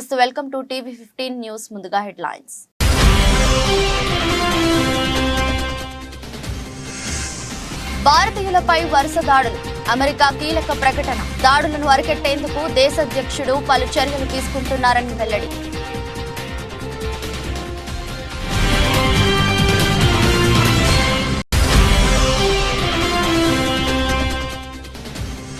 నమస్తే, welcome to TV15 news. ముందుగా headlines. భారతీయులపై వరుస దాడులు, అమెరికా కీలక ప్రకటన. దాడులను అరికట్టేందుకు దేశాధ్యక్షుడు పలు చర్యలు తీసుకుంటున్నారని వెల్లడి.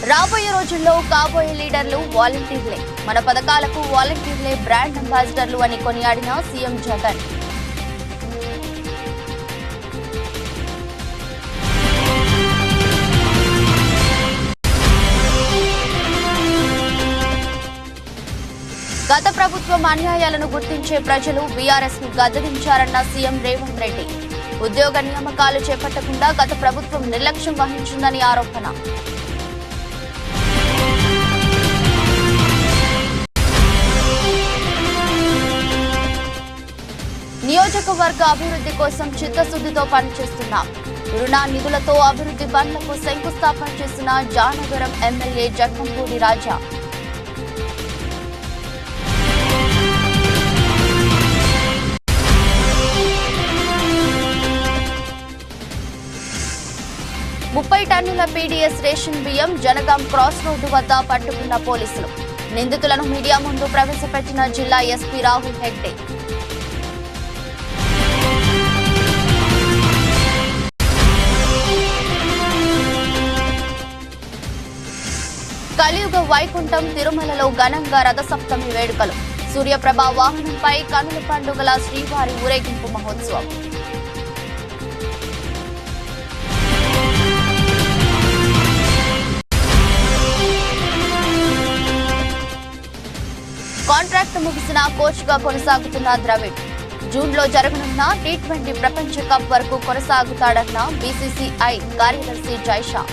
రాబోయే రోజుల్లో కాబోయే లీడర్లు వాలంటీర్లే. మన పథకాలకు వాలంటీర్లే బ్రాండ్ అంబాసిడర్లు అని కొనియాడిన సీఎం జగన్. గత ప్రభుత్వం అన్యాయాలను గుర్తించే ప్రజలు బీఆర్ఎస్ ను గద్దెదించారన్న సీఎం రేవంత్ రెడ్డి. ఉద్యోగ నియామకాలు చేపట్టకుండా గత ప్రభుత్వం నిర్లక్ష్యం వహించిందని ఆరోపణ. నియోజకవర్గ అభివృద్ధి కోసం చిత్తశుద్ధితో పనిచేస్తున్నాం. రుణ నిధులతో అభివృద్ధి పనులకు శంకుస్థాపన చేసిన జానగరం ఎమ్మెల్యే జగన్మోహన్ రాజా. ముప్పై టన్నుల పీడీఎస్ రేషన్ బియ్యం జనగాం క్రాస్ రోడ్డు వద్ద పట్టుకున్న పోలీసులు. నిందితులను మీడియా ముందు ప్రవేశపెట్టిన జిల్లా ఎస్పీ రాహుల్ హెగ్డే. కలియుగ వైకుంఠం తిరుమలలో ఘనంగా రథసప్తమి వేడుకలు. సూర్యప్రభ వాహనంపై కనుల పండుగల శ్రీవారి ఊరేగింపు మహోత్సవం. కాంట్రాక్ట్ ముగిసిన కోచ్ గా కొనసాగుతున్న ద్రవిడ్. జూన్లో జరగనున్న T20 ప్రపంచ కప్ వరకు కొనసాగుతాడన్న BCCI కార్యదర్శి జైషా.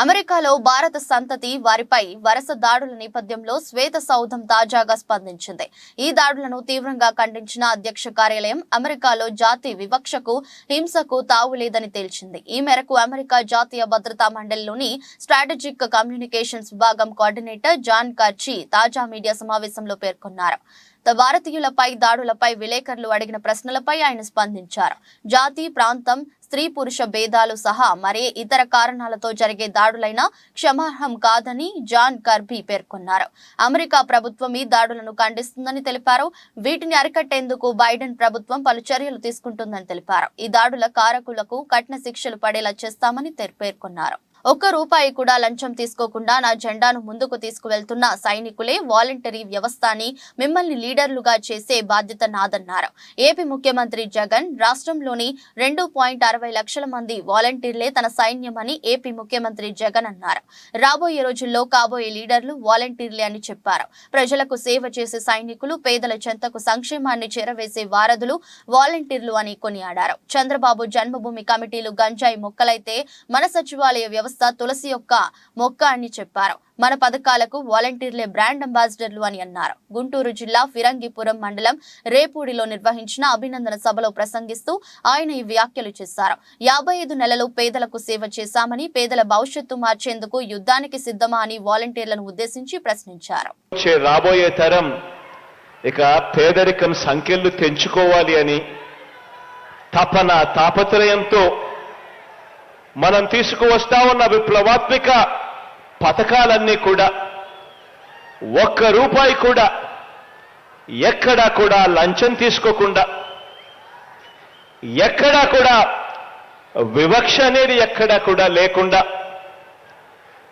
అమెరికాలో భారత సంతతి వారిపై వరుస దాడుల నేపథ్యంలో శ్వేత సౌధం తాజాగా స్పందించింది. ఈ దాడులను తీవ్రంగా ఖండించిన అధ్యక్ష కార్యాలయం అమెరికాలో జాతి వివక్షకు, హింసకు తావులేదని తేల్చింది. ఈ మేరకు అమెరికా జాతీయ భద్రతా మండలిలోని స్ట్రాటజిక్ కమ్యూనికేషన్స్ విభాగం కోఆర్డినేటర్ జాన్ కర్చి తాజా మీడియా సమావేశంలో పేర్కొన్నారు. భారతీయులపై దాడులపై విలేకరులు అడిగిన ప్రశ్నలపై ఆయన స్పందించారు. జాతి, ప్రాంతం, స్త్రీ పురుష భేదాలు సహా మరే ఇతర కారణాలతో జరిగే దాడులైనా క్షమార్హం కాదని జాన్ కర్బీ పేర్కొన్నారు. అమెరికా ప్రభుత్వం ఈ దాడులను ఖండిస్తుందని తెలిపారు. వీటిని అరికట్టేందుకు బైడెన్ ప్రభుత్వం పలు చర్యలు తీసుకుంటుందని తెలిపారు. ఈ దాడుల కారకులకు కఠిన శిక్షలు పడేలా చేస్తామని పేర్కొన్నారు. ఒక్క రూపాయి కూడా లంచం తీసుకోకుండా నా జెండాను ముందుకు తీసుకువెళ్తున్న సైనికులే వాలంటరీ వ్యవస్థ అని, మిమ్మల్ని లీడర్లుగా చేసే బాధ్యత నాదన్నారు. ఏపీ ముఖ్యమంత్రి జగన్ రాష్ట్రంలోని 2.60 లక్షల మంది వాలంటీర్లే తన సైన్యమని ఏపీ ముఖ్యమంత్రి జగన్ అన్నారు. రాబోయే రోజుల్లో కాబోయే లీడర్లు వాలంటీర్లే అని చెప్పారు. ప్రజలకు సేవ చేసే సైనికులు, పేదల చెంతకు సంక్షేమాన్ని చేరవేసే వారధులు వాలంటీర్లు అని కొనియాడారు. చంద్రబాబు జన్మభూమి కమిటీలు గంజాయి మొక్కలైతే మన సచివాలయ వ్యవస్థ తులసి యొక్క మొక్క అని చెప్పారు. మన పథకాలకు వాలంటీర్లే బ్రాండ్ అంబాసిడర్లు అని అన్నారు. గుంటూరు జిల్లా ఫిరంగిపురం మండలం రేపూడిలో నిర్వహించిన అభినందన సభలో ప్రసంగిస్తూ ఆయన ఈ వ్యాఖ్యలు చేశారు. 55 నెలలు పేదలకు సేవ చేశామని, పేదల భవిష్యత్తు మార్చేందుకు యుద్ధానికి సిద్ధమా అని వాలంటీర్లను ఉద్దేశించి ప్రశ్నించారు. రాబోయే తరం ఇక పేదరికం సంఖ్యలు తెంచుకోవాలి అని తపన, తాపత్రయంతో మనం తీసుకువస్తా ఉన్న విప్లవాత్మక పథకాలన్నీ కూడా ఒక్క రూపాయి కూడా ఎక్కడా కూడా లంచం తీసుకోకుండా, ఎక్కడా కూడా వివక్ష అనేది ఎక్కడా కూడా లేకుండా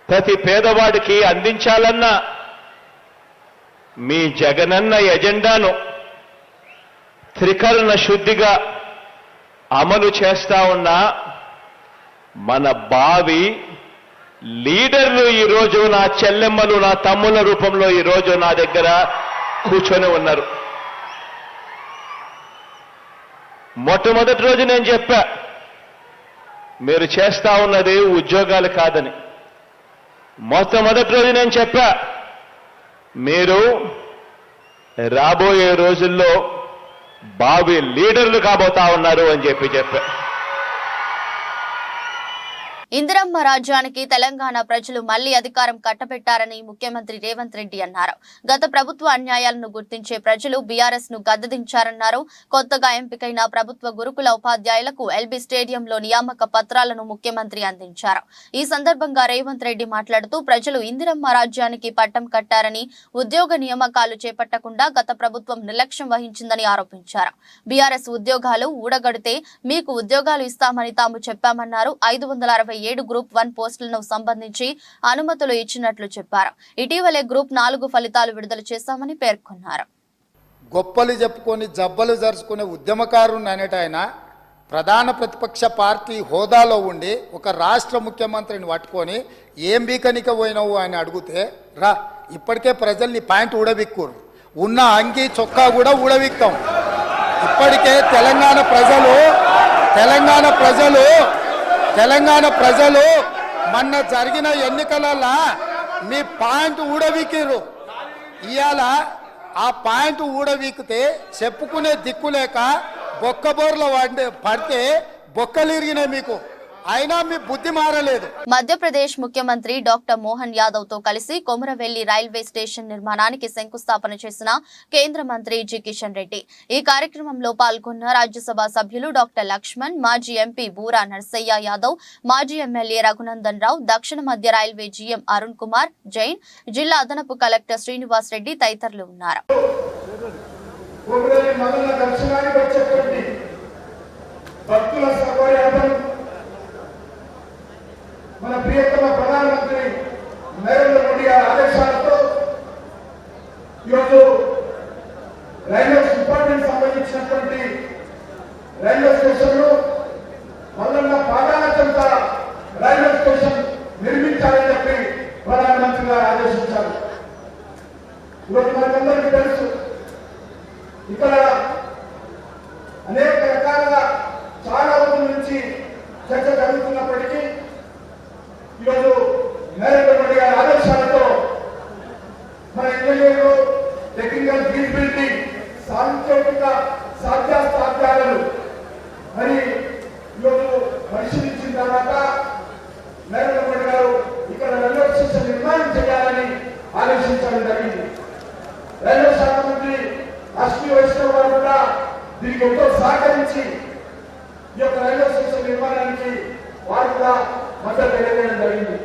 ప్రతి పేదవాడికి అందించాలన్న మీ జగనన్న ఎజెండాను త్రికరణ శుద్ధిగా అమలు చేస్తా ఉన్న మన భావి లీడర్లు ఈరోజు నా చెల్లెమ్మలు, నా తమ్ముల రూపంలో ఈరోజు నా దగ్గర కూర్చొని ఉన్నారు. మొట్టమొదటి రోజు నేను చెప్పా, మీరు చేస్తా ఉన్నది ఉద్యోగాలు కాదని. మొట్టమొదటి రోజు నేను చెప్పా, మీరు రాబోయే రోజుల్లో భావి లీడర్లు కాబోతా ఉన్నారు అని చెప్పా. ఇందిరమ్మ రాజ్యానికి తెలంగాణ ప్రజలు మళ్లీ అధికారం కట్టబెట్టారని ముఖ్యమంత్రి రేవంత్ రెడ్డి అన్నారు. గత ప్రభుత్వ అన్యాయాలను గుర్తించే ప్రజలు బీఆర్ఎస్ ను గద్దెదించారన్నారు. కొత్తగా ఎంపికైన ప్రభుత్వ గురుకుల ఉపాధ్యాయులకు ఎల్బీ స్టేడియంలో నియామక పత్రాలను ముఖ్యమంత్రి అందించారు. ఈ సందర్భంగా రేవంత్ రెడ్డి మాట్లాడుతూ ప్రజలు ఇందిరమ్మ రాజ్యానికి పట్టం కట్టారని, ఉద్యోగ నియామకాలు చేపట్టకుండా గత ప్రభుత్వం నిర్లక్ష్యం వహించిందని ఆరోపించారు. బీఆర్ఎస్ ఉద్యోగాలు ఊడగడితే మీకు ఉద్యోగాలు ఇస్తామని తాము చెప్పామన్నారు. 567 గ్రూప్ 1 పోస్టులను సంబంధించి అనుమతులు ఇచ్చినట్లు చెప్పారు. ఇటీవలే గ్రూప్ 4 ఫలితాలు విడుదల చేశామని పేర్కొన్నారు. గొప్పలు చెప్పుకొని జబ్బలు జరుచుకునే ఉద్యమకారుని అనేటాయన ప్రధాన ప్రతిపక్ష పార్టీ హోదాలో ఉండి ఒక రాష్ట్ర ముఖ్యమంత్రిని పట్టుకొని ఏం బీకనిక పోయినావు అని అడిగితే రా ఇప్పటికే ప్రజల్ని పాయింట్ ఊడబిక్కురు, ఉన్న అంగి చొక్కా కూడా ఊడబిక్తాం. ఇప్పటికే తెలంగాణ ప్రజలు మొన్న జరిగిన ఎన్నికలలో మీ పాయింట్ ఊడబిక్కిరు. ఇవాళ ఆ పాయింట్ ఊడబీకితే చెప్పుకునే దిక్కులేక బొక్కబోర్ల పడితే బొక్కలిరిగినాయి మీకు, అయినా మీ బుద్ధి మారలేదు. మధ్యప్రదేశ్ ముఖ్యమంత్రి డాక్టర్ మోహన్ యాదవ్ తో కలిసి కొమరవెల్లి రైల్వే స్టేషన్ నిర్మాణానికి శంకుస్థాపన చేసిన కేంద్ర మంత్రి జి కిషన్ రెడ్డి ఈ కార్యక్రమంలో పాల్గొన్న రాజ్యసభ సభ్యులు డాక్టర్ లక్ష్మణ్, మాజీ ఎంపీ బూరా నర్సయ్య యాదవ్, మాజీ ఎమ్మెల్యే రఘునందన్ రావు, దక్షిణ మధ్య రైల్వే జీఎం అరుణ్ కుమార్ జైన్, జిల్లా అదనపు కలెక్టర్ శ్రీనివాస్ రెడ్డి తదితరులు ఉన్నారు. మన ప్రియతమ ప్రధానమంత్రి నరేంద్ర మోడీ గారి ఆదేశాలతో ఈరోజు రైల్వే డిపార్ట్మెంట్ సంబంధించినటువంటి రైల్వే స్టేషన్లు మల్లన్న పాదాలచంత రైల్వే స్టేషన్ నిర్మించాలని చెప్పి ప్రధానమంత్రి గారు ఆదేశించారు. ఈరోజు మనకందరికీ తెలుసు, ఇక్కడ అనేక రకాలుగా చాలా రోజుల నుంచి చర్చ జరుగుతున్నప్పటికీ ఈరోజు నరేంద్ర మోడీ గారి ఆదేశాలతో మన ఇంజనీర్లు, టెక్నికల్ ఫీజిబిలిటీ, సాంకేతిక సాధ్యాసాధ్యాలను మరి ఈరోజు పరిశీలించిన తర్వాత నరేంద్ర మోడీ గారు ఇక్కడ రైల్వే స్టేషన్ నిర్మాణం చేయాలని ఆదేశించడం జరిగింది. రైల్వే శాఖ మంత్రి అశ్విని వైష్ణవ్ గారు కూడా దీనికి ఎంతో సహకరించి ఈ యొక్క రైల్వే స్టేషన్ నిర్మాణానికి వారు కూడా మద్దతు తెలియజేయడం జరిగింది.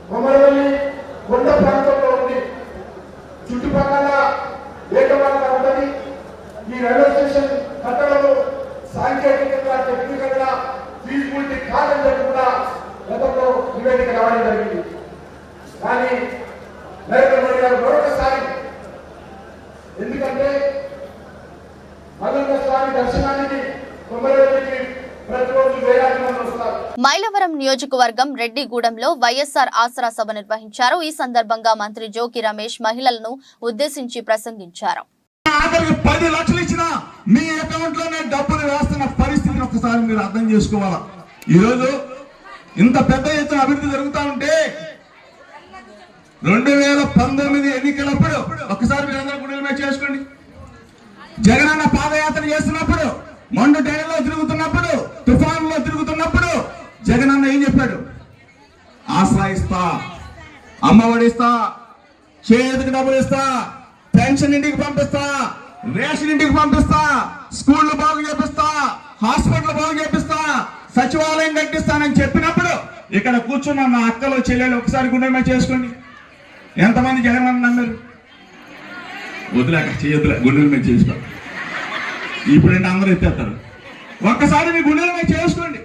కొమరవెల్లి కొండ ప్రాంతంలో ఉంది, చుట్టుపక్కల ఏకవారంగా ఉంటుంది. ఈ రైల్వే స్టేషన్ కట్టడంలో సాంకేతికంగా, టెక్నికల్ గా ఫీజిబిలిటీ కాదని చెప్పి కూడా గతంలో నివేదిక రావడం జరిగింది. కానీ నరేంద్ర మోడీ గారు మరొకసారి, ఎందుకంటే మల్లన్న స్వామి దర్శనానికి కొమరవెల్లికి మైలవరం నియోజకవర్గం రెడ్డిగూడెంలో వైఎస్ఆర్ ఆసరా సభ నిర్వహించారు. ఈ సందర్భంగా మంత్రి జోకి రమేష్ మహిళలను ఉద్దేశించి ప్రసంగించారు. 10 లక్షలు ఇచ్చినా మీ అకౌంట్ లోనే డబ్బులు వేస్తున్న పరిస్థితిని ఒకసారి మీరు అర్థం చేసుకోవాలా. ఈ రోజు ఇంత పెద్ద ఎత్తున అభివృద్ధి జరుగుతా ఉంటే 2019 ఎన్నికలప్పుడు ఒకసారి మీరందరూ గుండెల మీద చేసుకోండి. జగనన్న పాదయాత్ర చేస్తున్నప్పుడు, మండు టైంలో తిరుగుతున్నప్పుడు, తుఫాన్లో తిరుగుతున్నప్పుడు జగనన్న ఏం చెప్పాడు? ఆసరా ఇస్తా, అమ్మఒడి ఇస్తా, చేతికి డబ్బులు ఇస్తా, పెన్షన్ ఇంటికి పంపిస్తా, రేషన్ ఇంటికి పంపిస్తా, స్కూళ్లు బాగు చేపిస్తా, హాస్పిటల్ బాగు చేపిస్తా, సచివాలయం కట్టిస్తానని చెప్పినప్పుడు ఇక్కడ కూర్చున్న నా అక్కలు చెల్లెలు ఒకసారి గుండె మీద చేసుకోండి. ఎంతమంది జగనన్న నమ్మారు? వదిలేక చేయొద్దులే, గుండెల మీద చేసుకో. ఇప్పుడంటే అందరూ ఎత్తేస్తారు. ఒక్కసారి మీ గుండెల మీద చేసుకోండి.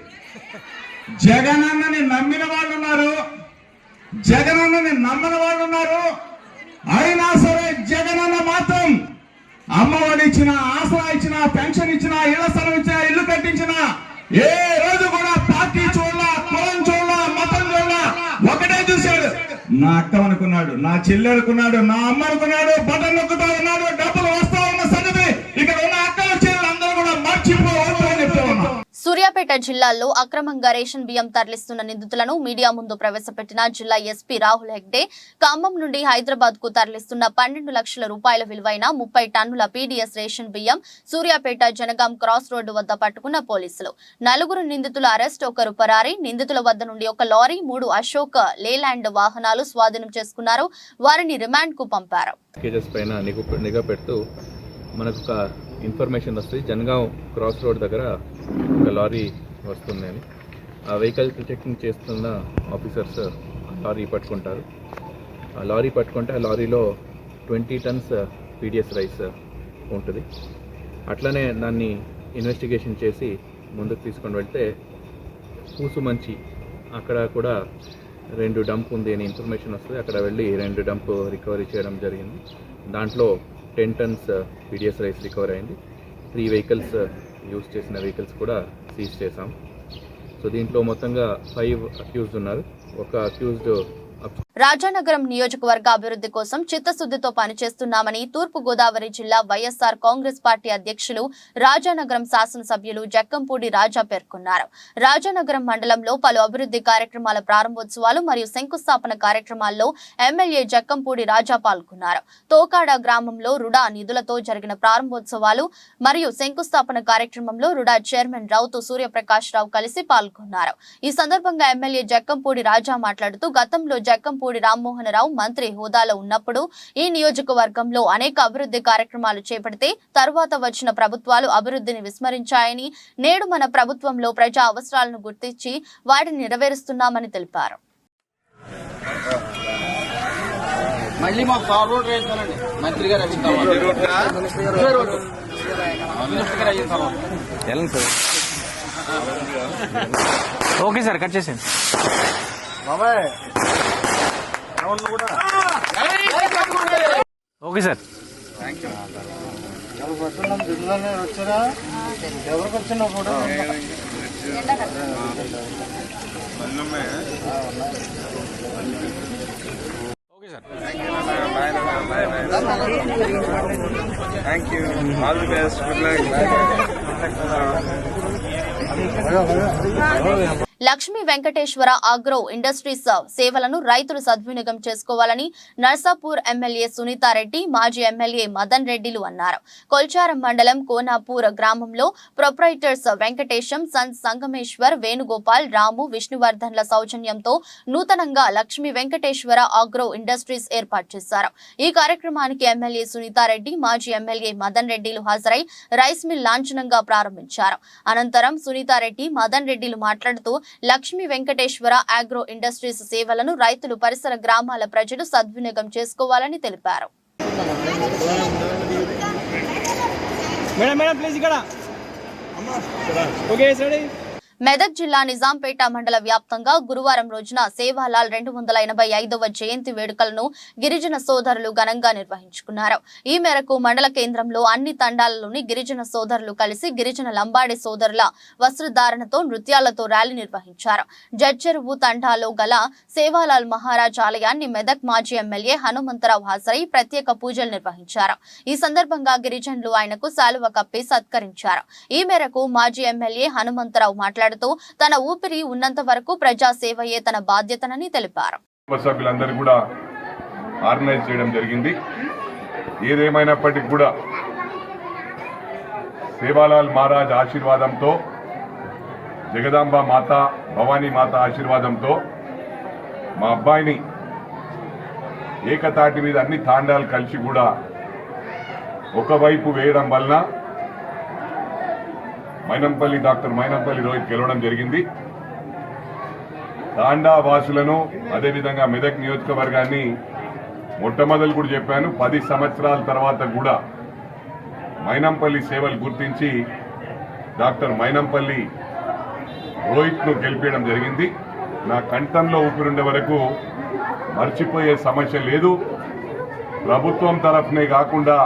జగనన్నని నమ్మిన వాళ్ళు ఉన్నారు, జగనన్నని నమ్మని వాళ్ళు ఉన్నారు. అయినా సరే జగనన్న మాత్రం అమ్మఒడి ఇచ్చిన, ఆసరా ఇచ్చిన, పెన్షన్ ఇచ్చిన, ఇళ్ల స్థలం ఇచ్చిన, ఇల్లు కట్టించిన ఏ రోజు కూడా పార్టీ చూడాల, కులం చూడాల, మతం చూడాల, ఒకటే చూశాడు. నా అక్క అనుకున్నాడు, నా చెల్లి అనుకున్నాడు, నా అమ్మ అనుకున్నాడు, బటన్ నొక్కుతా ఉన్నాడు, డబ్బులు వస్తా ఉన్న సంగతి ఇక్కడ ఉన్న అక్కల చెల్లెలు అందరూ కూడా మర్చిపోవద్దు అని చెప్తా ఉన్నా. సూర్యాపేట సూర్యాపేట జిల్లాలో అక్రమంగా రేషన్ బియ్యం తరలిస్తున్న నిందితులను మీడియా ముందు ప్రవేశపెట్టిన జిల్లా ఎస్పీ రాహుల్ హెగ్డే ఖమ్మం నుండి హైదరాబాద్ కు తరలిస్తున్న 12 లక్షల రూపాయల విలువైన 30 టన్నుల పీడీఎస్ రేషన్ బియ్యం సూర్యాపేట జనగాం క్రాస్ రోడ్డు వద్ద పట్టుకున్న పోలీసులు 4 నిందితుల అరెస్ట్, 1 పరారీ. నిందితుల వద్ద నుండి 1 లారీ, 3 అశోక్ లేలాండ్ వాహనాలు స్వాధీనం చేసుకున్నారు. వారిని రిమాండ్ కు పంపారు. నిఘా పెడుతూ మనకు ఒక ఇన్ఫర్మేషన్ వస్తుంది, జనగాం క్రాస్ రోడ్ దగ్గర ఒక లారీ వస్తుంది అని. ఆ వెహికల్ చెకింగ్ చేస్తున్న ఆఫీసర్స్ లారీ పట్టుకుంటారు. ఆ లారీ పట్టుకుంటే ఆ లారీలో 20 టన్స్ పీడిఎస్ రైస్ ఉంటుంది. అట్లనే దాన్ని ఇన్వెస్టిగేషన్ చేసి ముందుకు తీసుకొని వెళ్తే పూసుమంచి అక్కడ కూడా 2 డంప్ ఉంది అని ఇన్ఫర్మేషన్ వస్తుంది. అక్కడ వెళ్ళి 2 డంప్ రికవరీ చేయడం జరిగింది. దాంట్లో 10 టన్స్ పీడిఎస్ రైస్ రికవర్ అయింది. 3 వెహికల్స్ యూజ్ చేసిన వెహికల్స్ కూడా సీజ్ చేశాం. సో దీంట్లో మొత్తంగా 5 అక్యూజ్డ్ ఉన్నారు. ఒక అక్యూజ్డ్ రాజానగరం నియోజకవర్గ అభివృద్ధి కోసం చిత్తశుద్ధితో పనిచేస్తున్నామని తూర్పు గోదావరి జిల్లా వైఎస్ఆర్ కాంగ్రెస్ పార్టీ అధ్యక్షులు రాజానగరం శాసనసభ్యులు జక్కంపూడి రాజా పేర్కొన్నారు. రాజానగరం మండలంలో పలు అభివృద్ధి కార్యక్రమాల ప్రారంభోత్సవాలు మరియు శంకుస్థాపన కార్యక్రమాల్లో ఎమ్మెల్యే జక్కంపూడి రాజా పాల్గొన్నారు. తోకాడ గ్రామంలో రుడా నిధులతో జరిగిన ప్రారంభోత్సవాలు మరియు శంకుస్థాపన కార్యక్రమంలో రుడా చైర్మన్ రౌతు సూర్యప్రకాష్ రావు కలిసి పాల్గొన్నారు. ఈ సందర్భంగా ఎమ్మెల్యే జక్కంపూడి రాజా మాట్లాడుతూ గతంలో జక్కంపూడి రామ్మోహన్ రావు మంత్రి హోదాలో ఉన్నప్పుడు ఈ నియోజకవర్గంలో అనేక అభివృద్ధి కార్యక్రమాలు చేపడితే తరువాత వచ్చిన ప్రభుత్వాలు అభివృద్ధిని విస్మరించాయని, నేడు మన ప్రభుత్వంలో ప్రజా అవసరాలను గుర్తించి వాటిని నెరవేరుస్తున్నామని తెలిపారు. ఓకే సార్, కట్ చేసేయండి. Okay sir, Thank you. All the best. Good luck. Lakshmi Venkateswara agro industries సేవలను రైతులు సద్వినియోగం చేసుకోవాలని నర్సాపూర్ ఎమ్మెల్యే సునీతారెడ్డి, మాజీ ఎమ్మెల్యే మదన్ రెడ్డిలు అన్నారు. కొల్చారం మండలం కోనాపూర్ గ్రామంలో ప్రొప్రైటర్స్ వెంకటేశం, సంగమేశ్వర్, వేణుగోపాల్, రాము, విష్ణువర్ధన్ల సౌజన్యంతో నూతనంగా లక్ష్మీ వెంకటేశ్వర ఆగ్రో ఇండస్ట్రీస్ ఏర్పాటు చేశారు. ఈ కార్యక్రమానికి ఎమ్మెల్యే సునీతారెడ్డి, మాజీ ఎమ్మెల్యే మదన్ రెడ్డిలు హాజరై రైస్ మిల్ లాంఛనంగా ప్రారంభించారు. అనంతరం సునీతారెడ్డి, మదన్ రెడ్డిలు మాట్లాడుతూ లక్ష్మీ వెంకటేశ్వర ఆగ్రో ఇండస్ట్రీస్ సేవలను రైతులు, పరిసర గ్రామాల ప్రజలు సద్వినియోగం చేసుకోవాలని తెలిపారు. మెదక్ జిల్లా నిజాంపేట మండల వ్యాప్తంగా గురువారం రోజున సేవాలాల్ 285వ జయంతి వేడుకలను గిరిజన సోదరులు ఘనంగా నిర్వహించుకున్నారు. ఈ మేరకు మండల కేంద్రంలో అన్ని తండాలలోని గిరిజన సోదరులు కలిసి గిరిజన లంబాడి సోదరుల వస్త్రధారణతో, నృత్యాలతో ర్యాలీ నిర్వహించారు. జడ్చెరువు తండాలో గల సేవాలాల్ మహారాజ్ ఆలయాన్ని మెదక్ మాజీ ఎమ్మెల్యే హనుమంతరావు హాజరై ప్రత్యేక పూజలు నిర్వహించారు. ఈ సందర్భంగా గిరిజనులు ఆయనకు శాలువ కప్పి సత్కరించారు. ఈ మేరకు మాజీ ఎమ్మెల్యే హనుమంతరావు మాట్లాడుతూ తన ఊపిరి ఉన్నంత వరకు ప్రజా సేవయే తన బాధ్యతనని తెలిపారు. సభ్యులందరూ కూడా ఆర్గనైజ్ చేయడం జరిగింది. ఏదేమైనప్పటికీ కూడా సేవాలాల్ మహారాజ్ ఆశీర్వాదంతో, జగదాంబ మాత, భవానీ మాత ఆశీర్వాదంతో మా అబ్బాయిని ఏకతాటి మీద అన్ని తాండాలు కలిసి కూడా ఒకవైపు వేయడం వలన డాక్టర్ మైనంపల్లి రోహిత్ గెలవడం జరిగింది. తాండా వాసులను, అదేవిధంగా మెదక్ నియోజకవర్గాన్ని మొట్టమొదలు కూడా చెప్పాను, 10 సంవత్సరాల తర్వాత కూడా మైనంపల్లి సేవలు గుర్తించి డాక్టర్ మైనంపల్లి రోహిత్ ను గెలిపించడం జరిగింది. నా కంఠంలో ఊపిరుండే వరకు మర్చిపోయే సమస్య లేదు. ప్రభుత్వం తరఫునే కాకుండా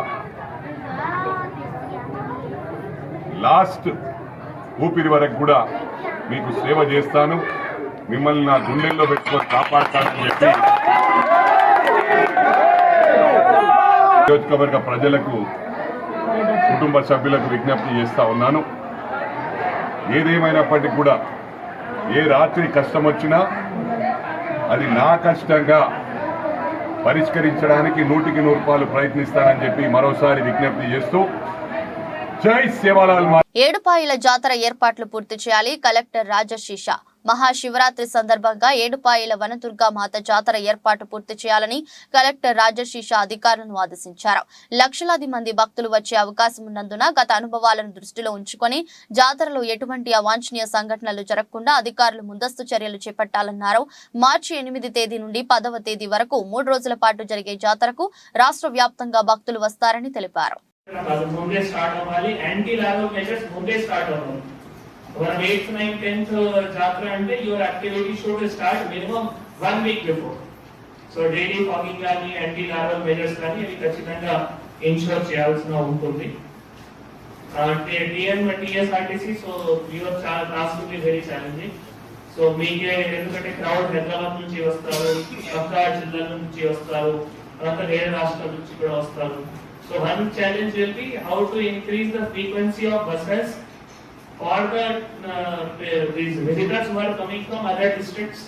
లాస్ట్ ఊపిరి వరకు కూడా మీకు సేవ చేస్తాను, మిమ్మల్ని నా గుండెల్లో పెట్టుకొని కాపాడతానని చెప్పి నియోజకవర్గ ప్రజలకు, కుటుంబ సభ్యులకు విజ్ఞప్తి చేస్తా ఉన్నాను. ఏదేమైనప్పటికీ కూడా ఏ రాత్రి కష్టం వచ్చినా అది నా కష్టంగా పరిష్కరించడానికి 100% ప్రయత్నిస్తానని చెప్పి మరోసారి విజ్ఞప్తి చేస్తూ జై సేవాలాల్. ఏడుపాయల జాతర ఏర్పాట్లు పూర్తి చేయాలి. కలెక్టర్ రాజశేష మహాశివరాత్రి సందర్భంగా ఏడుపాయల వనదుర్గా మాత జాతర ఏర్పాటు పూర్తి చేయాలని కలెక్టర్ రాజశేష అధికారులను ఆదేశించారు. లక్షలాది మంది భక్తులు వచ్చే అవకాశం ఉన్నందున గత అనుభవాలను దృష్టిలో ఉంచుకొని జాతరలో ఎటువంటి అవాంఛనీయ సంఘటనలు జరగకుండా అధికారులు ముందస్తు చర్యలు చేపట్టాలన్నారు. మార్చి 8 తేదీ నుండి 10వ తేదీ వరకు 3 రోజుల పాటు జరిగే జాతరకు రాష్ట్ర వ్యాప్తంగా భక్తులు వస్తారని తెలిపారు. ముందే స్టార్ట్ అవ్వాలి. యాంటీ లార్వల్ మెజర్స్ ముందే స్టార్ట్ అవ్వాలి. మన 8th, 9th, 10th జాతర అంటే your activity should start minimum 1 week before. So daily fogging కానీ యాంటీ లార్వల్ మెజర్స్ కానీ ఇవి ఖచ్చితంగా ఇన్షూర్ చేయాల్సిన ఉంటుంది. TSRTC so your task will be very challenging. So మీకే ఎందుకంటే క్రౌడ్ హైదరాబాద్ నుంచి వస్తారు, పక్క జిల్లాల నుంచి వస్తారు, తర్వాత వేరే రాష్ట్రాల నుంచి కూడా వస్తారు. So one challenge will be how to increase the frequency of buses for the these visitors who are coming from other districts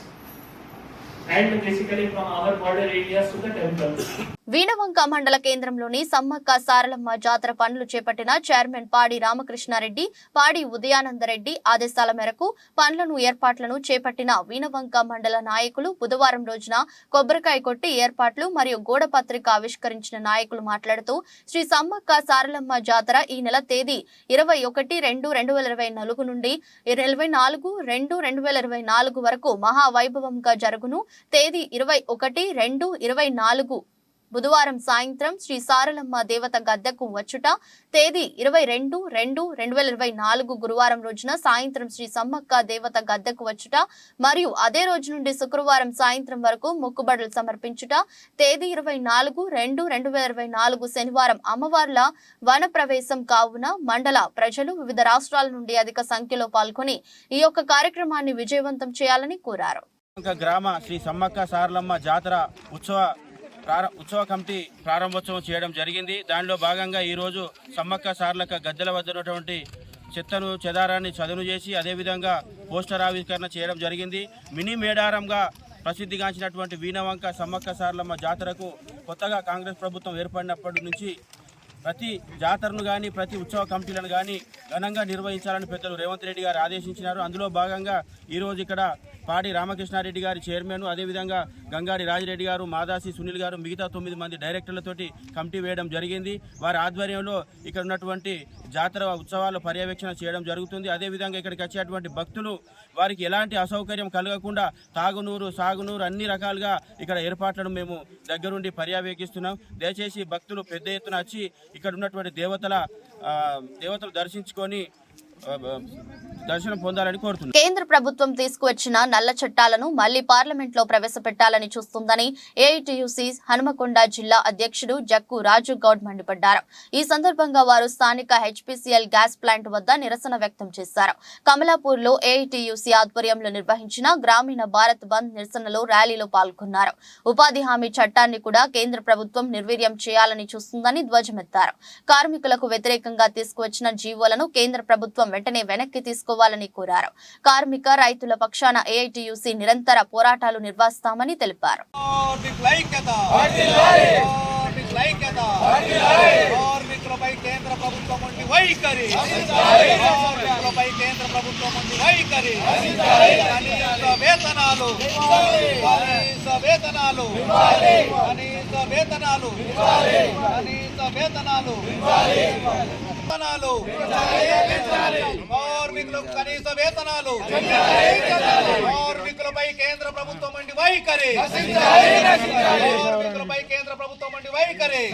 and basically from our border areas to the temple. Veenavanka మండల కేంద్రంలోని సమ్మక్క సారలమ్మ జాతర పనులు చేపట్టిన chairman పాడి రామకృష్ణారెడ్డి, పాడి ఉదయానందరెడ్డి ఆదేశాల మేరకు పనులను ఏర్పాట్లను చేపట్టిన వీణవంక మండల నాయకులు బుధవారం రోజున కొబ్బరికాయ కొట్టి ఏర్పాట్లు మరియు గోడ పత్రిక ఆవిష్కరించిన నాయకులు మాట్లాడుతూ శ్రీ సమ్మక్క సారలమ్మ జాతర ఈ నెల తేదీ 21/2/2024 నుండి 24/2/2024 వరకు మహావైభవంగా జరుగును. తేదీ 21/2/2024 బుధవారం సాయంత్రం శ్రీ సారలమ్మ దేవత గద్దెకు వచ్చుట, తేదీ 22/2/2024 గురువారం రోజున సాయంత్రం శ్రీ సమ్మక్క దేవత గద్దెకు వచ్చుట మరియు అదే రోజు నుండి శుక్రవారం సాయంత్రం వరకు మొక్కుబడులు సమర్పించుట, తేదీ 24/2/2024 శనివారం అమ్మవార్ల వన ప్రవేశం కావున మండల ప్రజలు వివిధ రాష్ట్రాల నుండి అధిక సంఖ్యలో పాల్గొని ఈ యొక్క కార్యక్రమాన్ని విజయవంతం చేయాలని కోరారు. గ్రామ శ్రీ సమ్మక్క సారలమ్మ జాతర ఉత్సవ కమిటీ ప్రారంభోత్సవం చేయడం జరిగింది. దానిలో భాగంగా ఈరోజు సమ్మక్క సారలక్క గద్దెల వద్ద ఉన్నటువంటి చెత్తను చెదారాన్ని చదును చేసి అదేవిధంగా పోస్టర్ ఆవిష్కరణ చేయడం జరిగింది. మినీ మేడారంగా ప్రసిద్ధిగాంచినటువంటి వీణవంక సమ్మక్క సారలమ్మ జాతరకు కొత్తగా కాంగ్రెస్ ప్రభుత్వం ఏర్పడినప్పటి నుంచి ప్రతి జాతరను కానీ ప్రతి ఉత్సవ కమిటీలను కానీ ఘనంగా నిర్వహించాలని పెద్దలు రేవంత్ రెడ్డి గారు ఆదేశించినారు. అందులో భాగంగా ఈరోజు ఇక్కడ పాడి రామకృష్ణారెడ్డి గారి చైర్మన్, అదేవిధంగా గంగాడి రాజిరెడ్డి గారు, మాదాసి సునీల్ గారు, మిగతా 9 మంది డైరెక్టర్లతోటి కమిటీ వేయడం జరిగింది. వారి ఆధ్వర్యంలో ఇక్కడ ఉన్నటువంటి జాతర ఉత్సవాల పర్యవేక్షణ చేయడం జరుగుతుంది. అదేవిధంగా ఇక్కడికి వచ్చేటువంటి భక్తులు వారికి ఎలాంటి అసౌకర్యం కలగకుండా తాగునూరు, సాగునూరు అన్ని రకాలుగా ఇక్కడ ఏర్పాట్లను మేము దగ్గరుండి పర్యవేక్షిస్తున్నాం. దయచేసి భక్తులు పెద్ద ఎత్తున వచ్చి ఇక్కడ ఉన్నటువంటి దేవతలు దర్శించుకొని దర్శనం పొందాలని కోరుతున్నాను. కేంద్ర ప్రభుత్వం తీసుకువచ్చిన నల్ల చట్టాలను మళ్లీ పార్లమెంట్ లో ప్రవేశపెట్టాలని చూస్తుందని ఏఐటీయూసీ హనుమకొండ జిల్లా అధ్యక్షుడు జక్కు రాజు గౌడ్ మండిపడ్డారు. ఈ సందర్భంగా వారు స్థానిక హెచ్పీసీఎల్ గ్యాస్ ప్లాంట్ వద్ద నిరసన వ్యక్తం చేశారు. కమలాపూర్ లో ఏఐటీయూసీ ఆధ్వర్యంలో నిర్వహించిన గ్రామీణ భారత్ బంద్ నిరసనలో ర్యాలీలో పాల్గొన్నారు. ఉపాధి హామీ చట్టాన్ని కూడా కేంద్ర ప్రభుత్వం నిర్వీర్యం చేయాలని చూస్తుందని ధ్వజమెత్తారు. కార్మికులకు వ్యతిరేకంగా తీసుకువచ్చిన జీవోలను కేంద్ర ప్రభుత్వం వెంటనే వెనక్కి తీసుకోవాలని కోరారు. కార్మిక రైతుల పక్షాన ఏఐటీయూసీ నిరంతర పోరాటాలు నిర్వహిస్తామని తెలిపారు. కార్మికులపై కేంద్ర ప్రభుత్వం ఉండి వైఖరి, వేతనాలు కార్మికులకు కనీస వేతనాలు, కార్మికులపై కేంద్ర ప్రభుత్వం ఉండి వైఖరి, కార్మికులపై కేంద్ర ప్రభుత్వం ఉండి వైఖరి.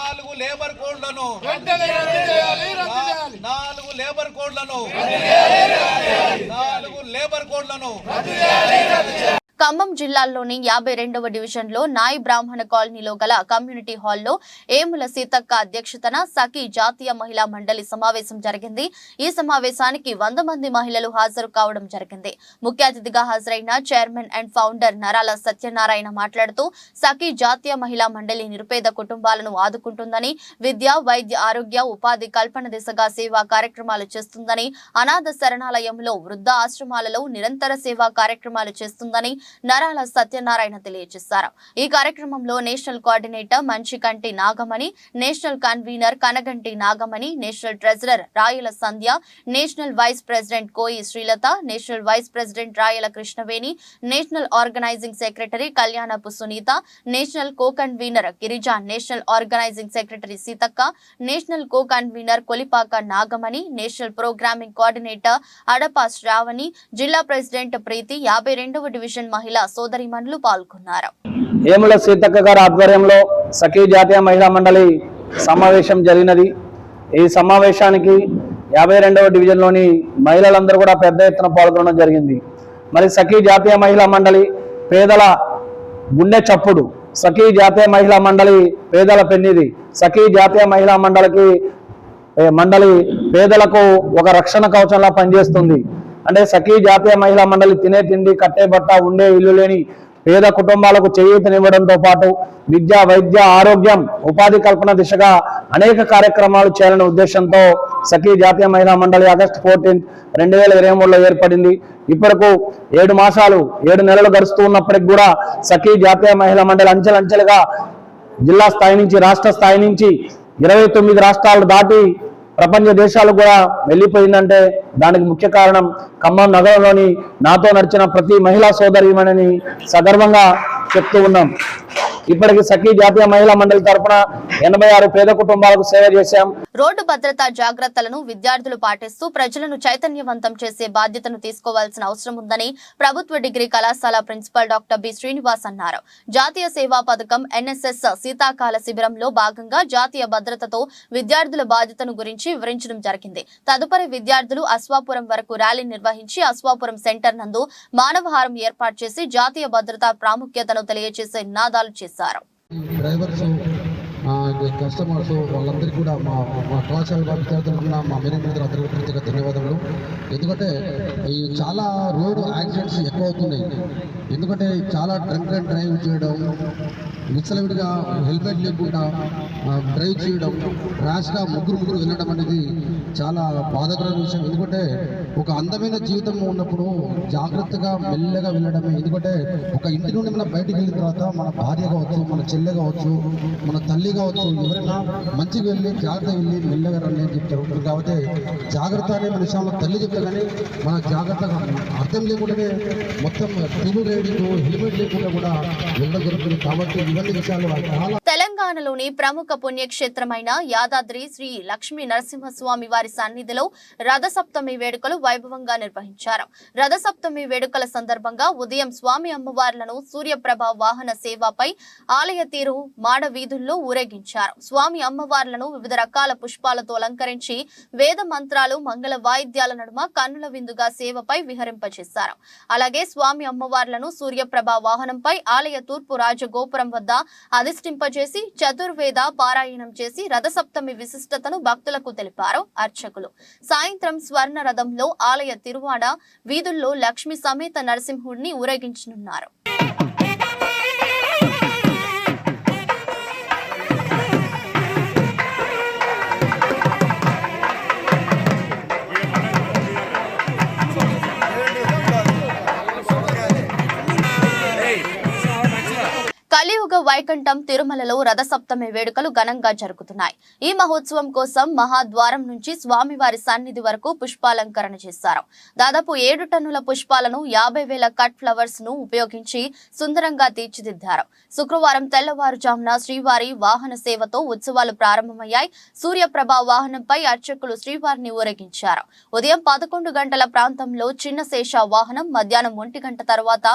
4 లేబర్ కోడ్లను ఖమ్మం జిల్లాలోని 52వ డివిజన్లో నాయి బ్రాహ్మణ కాలనీలో గల కమ్యూనిటీ హాల్లో ఏముల సీతక్క అధ్యక్షతన సఖీ జాతీయ మహిళా మండలి సమావేశం జరిగింది. ఈ సమావేశానికి 100 మంది మహిళలు హాజరు కావడం జరిగింది. ముఖ్య అతిథిగా హాజరైన చైర్మన్ అండ్ ఫౌండర్ నరాల సత్యనారాయణ మాట్లాడుతూ సఖీ జాతీయ మహిళా మండలి నిరుపేద కుటుంబాలను ఆదుకుంటుందని, విద్య, వైద్య, ఆరోగ్య, ఉపాధి కల్పన దిశగా సేవా కార్యక్రమాలు చేస్తుందని, అనాథ శరణాలయంలో, వృద్ధ ఆశ్రమాలలో నిరంతర సేవా కార్యక్రమాలు చేస్తుందని నరాల సత్యనారాయణ తెలియజేశారు. ఈ కార్యక్రమంలో national coordinator Manchikanti Nagamani, national convener Kanaganti Nagamani, national treasurer Rayala Sandhya, national vice president Koyi Srilatha, national vice president Rayala Krishnaveni, national organising secretary Kalyanapu Sunitha, national co convener Girija, national organising secretary Seethakka, national co convener Kolipaka Nagamani, national programming coordinator Adapa Sravani, జిల్లా ప్రెసిడెంట్ ప్రీతి, 52వ డివిజన్ మహిళా సోదరిమణులు పాల్గొన్నారు. ఏముల సీతక్క గారి ఆధ్వర్యంలో సఖీ జాతీయ మహిళా మండలి సమావేశం జరిగినది. ఈ సమావేశానికి 52వ డివిజన్లోని మహిళలందరూ కూడా పెద్ద ఎత్తున పాల్గొనడం జరిగింది. మరి సఖీ జాతీయ మహిళా మండలి పేదల గుండె చప్పుడు, సఖీ జాతీయ మహిళా మండలి పేదల పెన్నిది, సఖీ జాతీయ మహిళా మండలి పేదలకు ఒక రక్షణ కవచంలా పనిచేస్తుంది. అంటే సఖీ జాతీయ మహిళా మండలి తినే తిండి, కట్టే బట్ట, ఉండే ఇల్లు లేని పేద కుటుంబాలకు చేయూతనివ్వడంతో పాటు విద్య, వైద్య, ఆరోగ్యం, ఉపాధి కల్పన దిశగా అనేక కార్యక్రమాలు చేయాలనే ఉద్దేశంతో సఖీ జాతీయ మహిళా మండలి ఆగస్టు 14, 2023లో ఏర్పడింది. ఇప్పటికు 7 నెలలు గడుస్తూ ఉన్నప్పటికి కూడా సఖీ జాతీయ మహిళా మండలి అంచెలంచెలుగా జిల్లా స్థాయి నుంచి రాష్ట్ర స్థాయి నుంచి 29 రాష్ట్రాలు దాటి ప్రపంచ దేశాలు కూడా వెళ్ళిపోయిందంటే దానికి ముఖ్య కారణం ఖమ్మం నగరంలోని నాతో నడిచిన ప్రతి మహిళా సోదరీమణిని సగర్వంగా చెప్తూ ఉన్నాం. ఇప్పటికి సఖీ జాతీయ మహిళా మండలి తరఫున 86 పేద కుటుంబాలకు సేవ చేశాం. రోడ్డు భద్రతా జాగ్రత్తలను విద్యార్థులు పాటిస్తూ ప్రజలను చైతన్యవంతం చేసే బాధ్యతను తీసుకోవాల్సిన అవసరం ఉందని ప్రభుత్వ డిగ్రీ కళాశాల ప్రిన్సిపల్ డాక్టర్ బి శ్రీనివాస్ అన్నారు. జాతీయ సేవా పథకం NSS శీతాకాల శిబిరంలో భాగంగా జాతీయ భద్రతతో విద్యార్థుల బాధ్యతను గురించి వివరించడం జరిగింది. తదుపరి విద్యార్థులు అశ్వాపురం వరకు ర్యాలీ నిర్వహించి అశ్వాపురం సెంటర్ నందు మానవహారం ఏర్పాటు చేసి జాతీయ భద్రతా ప్రాముఖ్యతను తెలియజేసే నినాదాలు చేశారు. డ్రైవర్స్, కస్టమర్స్ వాళ్ళందరికీ కూడా మా కళాశాల విద్యార్థులకు కూడా మా మేనేజ్మెంట్ అందరికీ ప్రత్యేక ధన్యవాదాలు. ఎందుకంటే ఈ చాలా రోడ్ యాక్సిడెంట్స్ ఎక్కువ అవుతున్నాయి. ఎందుకంటే చాలా డ్రంక్ అండ్ డ్రైవ్ చేయడం, విచ్చలవిడిగా హెల్మెట్ లేకుండా డ్రైవ్ చేయడం, ర్యాష్గా ముగ్గురు వెళ్ళడం అనేది చాలా బాధాకరమైన విషయం. ఎందుకంటే ఒక అందమైన జీవితం ఉన్నప్పుడు జాగ్రత్తగా మెల్లగా వెళ్ళడమే. ఎందుకంటే ఒక ఇంటి నుండి మనం బయటికి వెళ్ళిన తర్వాత మన భార్య కావచ్చు, మన చెల్లె కావచ్చు, మన తల్లి కావచ్చు, ఎవరైనా మంచిగా వెళ్ళి జాగ్రత్త వెళ్ళి మెల్లగా రండి అని చెప్తారు. కాబట్టి జాగ్రత్త అనే మన విషయంలో తల్లి చెప్తా కానీ మన జాగ్రత్తగా అర్థం లేకుండానే మొత్తం ట్రిబుల్ రైడింగ్, హెల్మెట్ లేకుండా కూడా వెళ్ళడం జరుగుతుంది. కాబట్టి ఇవన్నీ విషయాలు చాలా. తెలంగాణలోని ప్రముఖ పుణ్యక్షేత్రమైన యాదాద్రి శ్రీ లక్ష్మీ నరసింహస్వామి వారి సన్నిధిలో రథసప్తమి వేడుకలు వైభవంగా నిర్వహించారు. రథసప్తమి వేడుకల సందర్భంగా ఉదయం స్వామి అమ్మవార్లను సూర్యప్రభ వాహన సేవపై ఆలయ తీరు మాడ వీధుల్లో ఊరేగించారు. స్వామి అమ్మవార్లను వివిధ రకాల పుష్పాలతో అలంకరించి వేద మంత్రాలు, మంగళ వాయిద్యాల నడుమ కన్నుల విందుగా సేవపై విహరింపచేశారు. అలాగే స్వామి అమ్మవార్లను సూర్యప్రభ వాహనంపై ఆలయ తూర్పు రాజగోపురం వద్ద అధిష్ఠింపజేసి చతుర్వేద పారాయణం చేసి రథసప్తమి విశిష్టతను భక్తులకు తెలిపారు అర్చకులు. సాయంత్రం స్వర్ణ రథంలో ఆలయ తిరువాడ వీధుల్లో లక్ష్మీ సమేత నరసింహుడిని ఊరేగించనున్నారు. కలియుగ వైకుంఠం తిరుమలలో రథసప్తమి వేడుకలు ఘనంగా జరుగుతున్నాయి. ఈ మహోత్సవం కోసం మహాద్వారం నుంచి స్వామివారి సన్నిధి వరకు పుష్పాలంకరణ చేశారు. దాదాపు 7 టన్నుల పుష్పాలను 50,000 కట్ ఫ్లవర్స్ ను ఉపయోగించి సుందరంగా తీర్చిదిద్దారు. శుక్రవారం తెల్లవారుజామున శ్రీవారి వాహన సేవతో ఉత్సవాలు ప్రారంభమయ్యాయి. సూర్యప్రభ వాహనంపై అర్చకులు శ్రీవారిని ఊరేగించారు. ఉదయం 11 గంటల ప్రాంతంలో చిన్న శేష వాహనం, మధ్యాహ్నం 1 గంట తర్వాత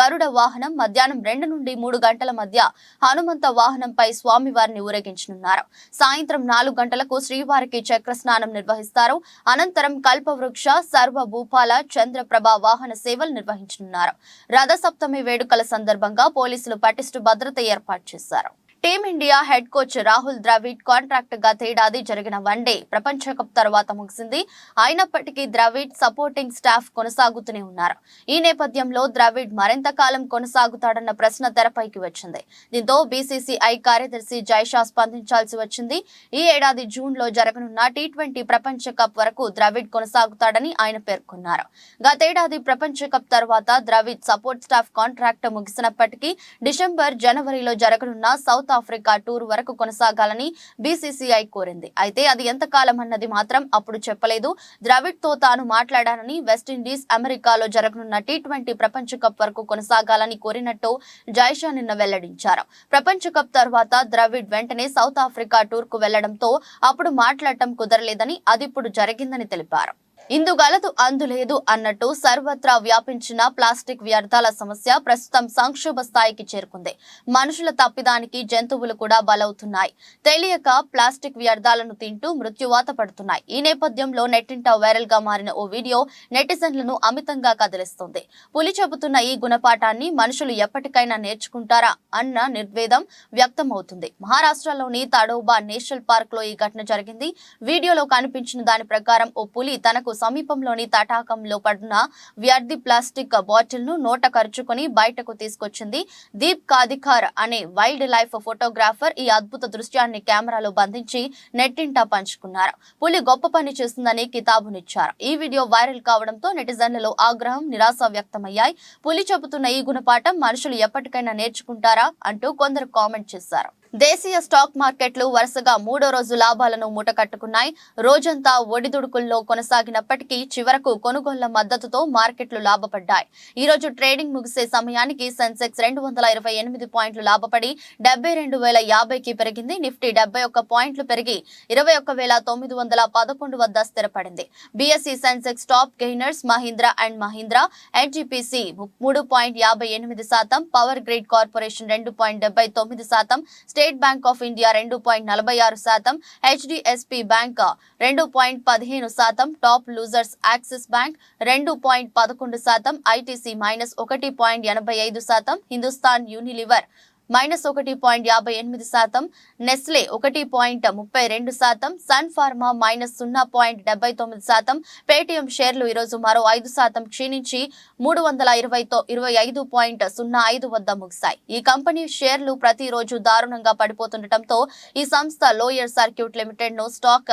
గరుడ వాహనం, మధ్యాహ్నం 2 నుండి 3 గంటల మధ్య హనుమంత వాహనంపై స్వామివారిని ఊరేగించనున్నారు. సాయంత్రం 4 గంటలకు శ్రీవారికి చక్ర స్నానం నిర్వహిస్తారు. అనంతరం కల్పవృక్ష, సర్వభూపాల, చంద్రప్రభ వాహన సేవలు నిర్వహించనున్నారు. రథసప్తమి వేడుకల సందర్భంగా పోలీసులు పటిష్ట భద్రత ఏర్పాటు చేశారు. Team India head coach Rahul Dravid contract గతేడాది జరిగిన వన్డే ప్రపంచ కప్ తర్వాత ముగిసింది. అయినప్పటికీ ద్రవిడ్ సపోర్టింగ్ స్టాఫ్ కొనసాగుతూనే ఉన్నారు. ఈ నేపథ్యంలో ద్రవిడ్ మరింత కాలం కొనసాగుతాడన్న ప్రశ్న తెరపైకి వచ్చింది. దీంతో బీసీసీఐ కార్యదర్శి జైషా స్పందించాల్సి వచ్చింది. ఈ ఏడాది జూన్లో జరగనున్న టీ20 ప్రపంచ కప్ వరకు ద్రవిడ్ కొనసాగుతాడని ఆయన పేర్కొన్నారు. గతేడాది ప్రపంచ కప్ తర్వాత ద్రవిడ్ సపోర్ట్ స్టాఫ్ కాంట్రాక్ట్ ముగిసినప్పటికీ డిసెంబర్, జనవరిలో జరగనున్న సౌత్ ఆఫ్రికా టూర్ వరకు కొనసాగాలని బీసీసీఐ కోరింది. అయితే అది ఎంతకాలం అన్నది మాత్రం అప్పుడు చెప్పలేదు. ద్రవిడ్ తో తాను మాట్లాడానని, వెస్టిండీస్, అమెరికాలో జరగనున్న టీ20 ప్రపంచ కప్ వరకు కొనసాగాలని కోరినట్టు జైషా నిన్న వెల్లడించారు. ప్రపంచ కప్ తర్వాత ద్రవిడ్ వెంటనే సౌత్ ఆఫ్రికా టూర్ కు వెళ్లడంతో అప్పుడు మాట్లాడటం కుదరలేదని, అది ఇప్పుడు జరిగిందని తెలిపారు. ఇందుగలదు అందులేదు అన్నట్టు సర్వత్రా వ్యాపించిన ప్లాస్టిక్ వ్యర్థాల సమస్య ప్రస్తుతం సంక్షోభ స్థాయికి చేరుకుంది. మనుషుల తప్పిదానికి జంతువులు కూడా బలవుతున్నాయి. తెలియక ప్లాస్టిక్ వ్యర్థాలను తింటూ మృత్యువాత పడుతున్నాయి. ఈ నేపథ్యంలో నెట్టింట వైరల్ గా మారిన ఓ వీడియో నెటిజన్లను అమితంగా కదిలిస్తుంది. పులి చెబుతున్న ఈ గుణపాఠాన్ని మనుషులు ఎప్పటికైనా నేర్చుకుంటారా అన్న నిర్వేదం వ్యక్తమవుతుంది. మహారాష్ట్రలోని తడోబా నేషనల్ పార్క్ లో ఈ ఘటన జరిగింది. వీడియోలో కనిపించిన దాని ప్రకారం ఓ పులి తనకు సమీపంలోని తటాకంలో పడిన వ్యర్థి ప్లాస్టిక్ బాటిల్ ను నోట కరుచుకొని బయటకు తీసుకొచ్చింది. దీప్ కాదికార్ అనే వైల్డ్ లైఫ్ ఫోటోగ్రాఫర్ ఈ అద్భుత దృశ్యాన్ని కెమెరాలో బంధించి నెట్టింటా పంచుకున్నారు. పులి గొప్ప పని చేస్తుందని కితాబునిచ్చారు. ఈ వీడియో వైరల్ కావడంతో నెటిజన్లలో ఆగ్రహం, నిరాశ వ్యక్తమయ్యాయి. పులి చెబుతున్న ఈ గుణపాఠం మనుషులు ఎప్పటికైనా నేర్చుకుంటారా అంటూ కొందరు కామెంట్ చేశారు. దేశీయ స్టాక్ మార్కెట్లు వరుసగా 3వ రోజు లాభాలను మూటకట్టుకున్నాయి. రోజంతా ఒడిదుడుకుల్లో కొనసాగినప్పటికీ చివరకు కొనుగోళ్ల మద్దతుతో మార్కెట్లు లాభపడ్డాయి. ఈ రోజు ట్రేడింగ్ ముగిసే సమయానికి సెన్సెక్స్ 228 పాయింట్లు లాభపడి 72,050కి పెరిగింది. నిఫ్టీ 71 పాయింట్లు పెరిగి 21,911 వద్ద స్థిరపడింది. BSE Sensex top gainers Mahindra and Mahindra, NTPC 3.58%, power grid corporation 2.79%, state bank of India 2.46%, HDFC bank 2.15%, top losers Axis bank 2.11%, ITC -1.85%, Hindustan Unilever -1.58%, Nestle 1.32%, Sun Pharma -0.79%, Paytm షేర్లు ఈరోజు మరో 5% క్షీణించి 325.05 వద్ద ముగిశాయి. ఈ కంపెనీ షేర్లు ప్రతిరోజు దారుణంగా పడిపోతుండటంతో ఈ సంస్థ లోయర్ సర్క్యూట్ లిమిటెడ్ ను స్టాక్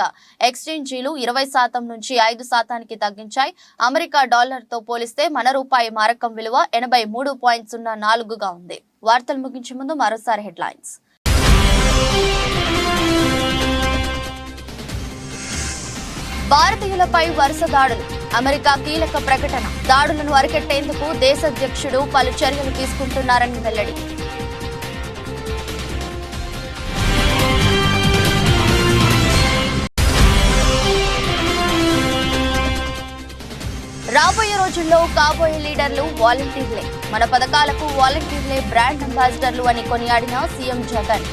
ఎక్స్చేంజీలు 20% నుంచి 5%కి తగ్గించాయి. అమెరికా డాలర్ తో పోలిస్తే మన రూపాయి మారకం విలువ 83.04గా ఉంది. వార్తలు ముగించే ముందు మరోసారి హెడ్లైన్స్. భారతీయులపై వరుస దాడులు, అమెరికా కీలక ప్రకటన. దాడులను అరికట్టేందుకు దేశాధ్యక్షుడు పలు చర్యలు తీసుకుంటున్నారని వెల్లడి. రాబోయే రోజుల్లో కాబోయే లీడర్లు వాలంటీర్లే. మన పథకాలకు వాలంటీర్లే బ్రాండ్ అంబాసిడర్లు అని కొనియాడిన సీఎం జగన్.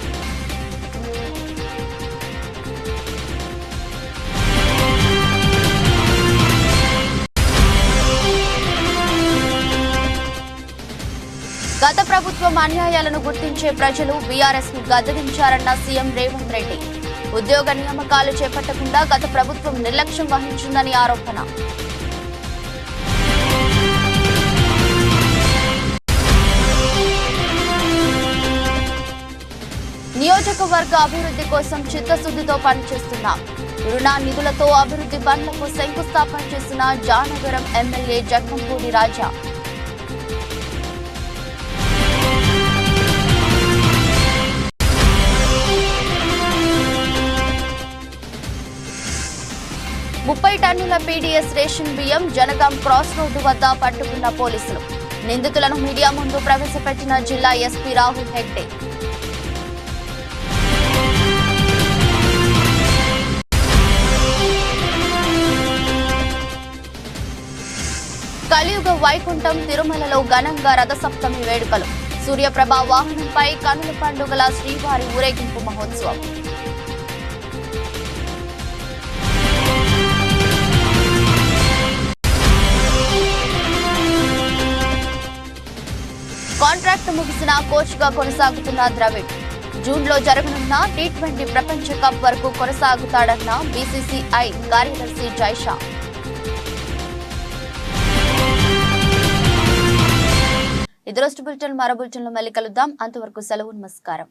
గత ప్రభుత్వం అన్యాయాలను గుర్తించే ప్రజలు బీఆర్ఎస్ ను గద్దెదించారన్న సీఎం రేవంత్ రెడ్డి. ఉద్యోగ నియామకాలు చేపట్టకుండా గత ప్రభుత్వం నిర్లక్ష్యం వహించిందని ఆరోపణ. నియోజకవర్గ అభివృద్ధి కోసం చిత్తశుద్ధితో పనిచేస్తున్నాం. రుణ నిధులతో అభివృద్ధి పనులకు శంకుస్థాపన చేసిన జానగరం ఎమ్మెల్యే జక్కంపూడి రాజా. ముప్పై టన్నుల పీడీఎస్ రేషన్ బియ్యం జనగాం క్రాస్ రోడ్డు వద్ద పట్టుకున్న పోలీసులు. నిందితులను మీడియా ముందు ప్రవేశపెట్టిన జిల్లా ఎస్పీ రాహుల్ హెగ్డే. కలియుగ వైకుంఠం తిరుమలలో ఘనంగా రథసప్తమి వేడుకలు. సూర్యప్రభ వాహనంపై కనుల పండుగల శ్రీవారి ఊరేగింపు మహోత్సవం. కాంట్రాక్ట్ ముగిసిన కోచ్ గా కొనసాగుతున్న ద్రవిడ్ జూన్లో జరగనున్న టీ20 ప్రపంచ కప్ వరకు కొనసాగుతాడన్న బీసీసీఐ కార్యదర్శి జైషా. ఇది రోజు బులెటిన్. మరో బులెటిన్లో మళ్ళీ కలుద్దాం. అంతవరకు సెలవు, నమస్కారం.